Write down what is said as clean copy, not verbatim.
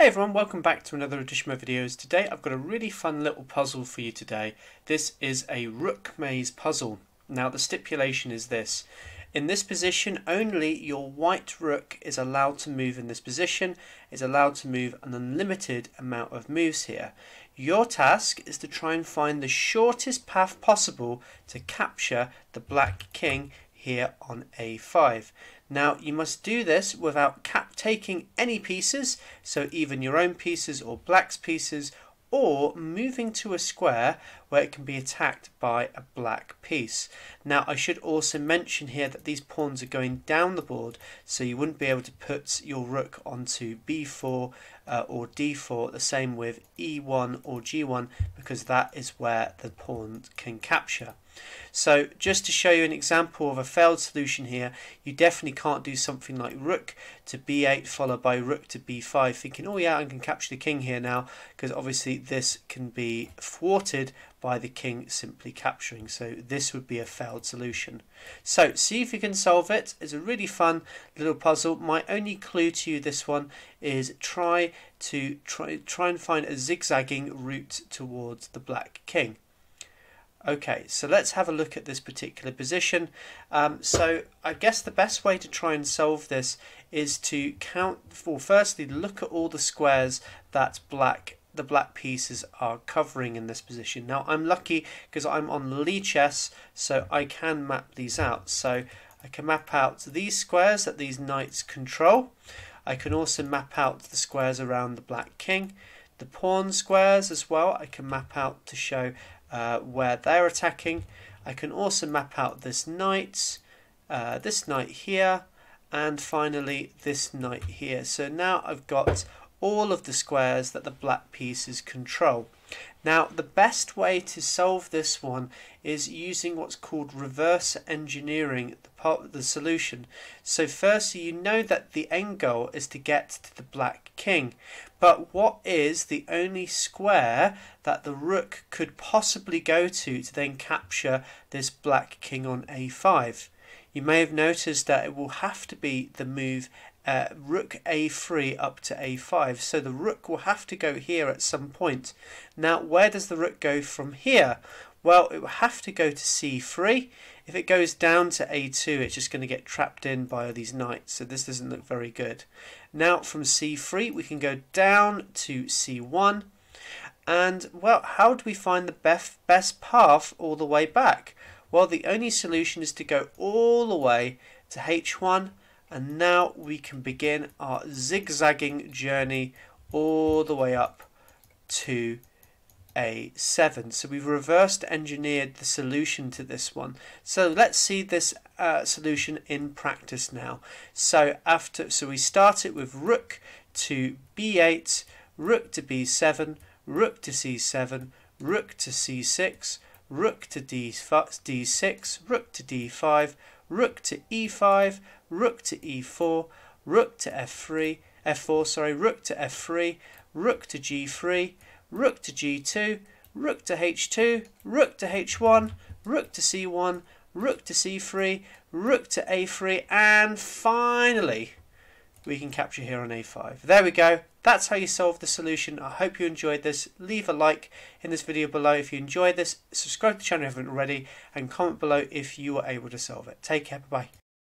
Hey everyone, welcome back to another edition of my videos. Today I've got a really fun little puzzle for you today. This is a rook maze puzzle. Now the stipulation is this. In this position only your white rook is allowed to move in this position, is allowed to move an unlimited amount of moves here. Your task is to try and find the shortest path possible to capture the black king here on a5. Now you must do this without taking any pieces, so even your own pieces or black's pieces, or moving to a square where it can be attacked by a black piece. Now I should also mention here that these pawns are going down the board, so you wouldn't be able to put your rook onto b4 or d4, the same with e1 or g1, because that is where the pawn can capture. So just to show you an example of a failed solution here, you definitely can't do something like rook to b8 followed by rook to b5 thinking, oh yeah, I can capture the king here now, because obviously this can be thwarted by the king simply capturing. So this would be a failed solution. So see if you can solve it. It's a really fun little puzzle. My only clue to you this one is try and find a zigzagging route towards the black king. Okay, so let's have a look at this particular position. So I guess the best way to try and solve this is to firstly look at all the squares that the black pieces are covering in this position. Now I'm lucky because I'm on lichess, so I can map these out. So I can map out these squares that these knights control. I can also map out the squares around the black king. The pawn squares as well I can map out to show where they're attacking. I can also map out this knight here, and finally this knight here. So now I've got all of the squares that the black pieces control. Now the best way to solve this one is using what's called reverse engineering the solution. So firstly, you know that the end goal is to get to the black king, but what is the only square that the rook could possibly go to then capture this black king on a5? You may have noticed that it will have to be the move rook a3 up to a5, so the rook will have to go here at some point. Now where does the rook go from here? Well, it will have to go to c3. If it goes down to a2, it's just going to get trapped in by these knights, so this doesn't look very good. Now from c3 we can go down to c1, and well, how do we find the best path all the way back? Well, the only solution is to go all the way to h1, and now we can begin our zigzagging journey all the way up to a7. So we've reversed engineered the solution to this one. So let's see this solution in practice now. So we start it with rook to b8, rook to b7, rook to c7, rook to c6, rook to d6, rook to d5, rook to e5, rook to e4, rook to f4, rook to f3, rook to g3, rook to g2, rook to h2, rook to h1, rook to c1, rook to c3, rook to a3, and finally we can capture here on a5. There we go. That's how you solve the solution. I hope you enjoyed this. Leave a like in this video below if you enjoyed this. Subscribe to the channel if you haven't already, and comment below if you were able to solve it. Take care. Bye-bye.